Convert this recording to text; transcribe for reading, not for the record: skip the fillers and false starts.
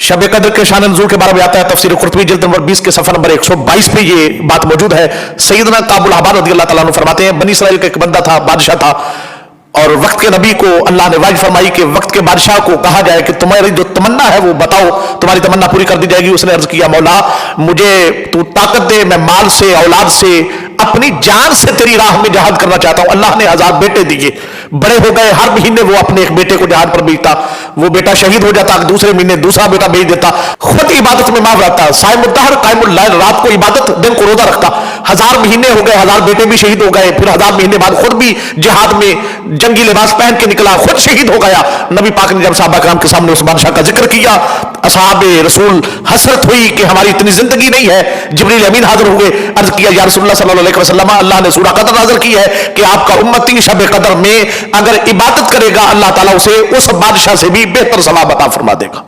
शब कदर के शान नज़ूल के बारे में आता है तफसीर कुर्तुबी जिल्द नंबर 20 के सफ़ा नंबर 122 पे ये बात मौजूद है। सैयदना काबुल अहबार रज़ी अल्लाह तआला अन्हु फरमाते हैं, बनी इस्राइल का एक बंदा था, बादशाह था, और वक्त के नबी को अल्लाह ने वाज़ फरमाई कि वक्त के बादशाह को कहा जाए कि तुम्हारी जो तमन्ना है वो बताओ, तुम्हारी तमन्ना पूरी कर दी जाएगी। उसने अर्ज किया, मौला मुझे तू ताकत दे, मैं माल से, औलाद से, अपनी जान से तेरी राह में जहाद करना चाहता हूं। अल्लाह ने 1000 बेटे दिए, बड़े हो गए, हर महीने वो अपने एक बेटे को जहाद पर भेजता, वो बेटा शहीद हो जाता, दूसरे महीने दूसरा बेटा भेज देता, खुद इबादत में माफ रहता, साइमुद्दहर कायमुल लैल, रात को इबादत, दिन को रोजा रखता। 1000 महीने हो गए, 1000 बेटे भी शहीद हो गए, फिर 1000 महीने बाद खुद भी जिहाद में जंगी लिबास पहन के निकला, खुद शहीद हो गया। नबी पाक ने जब सहाबा कराम के सामने उस बादशाह का जिक्र किया, असहाबे रसूल हसरत हुई कि हमारी इतनी जिंदगी नहीं है। जिब्रील अमीन हाजिर हुए, अर्ज किया, या रसूलुल्लाह सल्लल्लाहु अलैहि वसल्लम, अल्लाह ने सूरह कदर नाज़िल की है कि आपका उम्मती शब कदर में अगर इबादत करेगा, अल्लाह ताला उसे उस बादशाह से भी बेहतर सवाब अता फरमा देगा।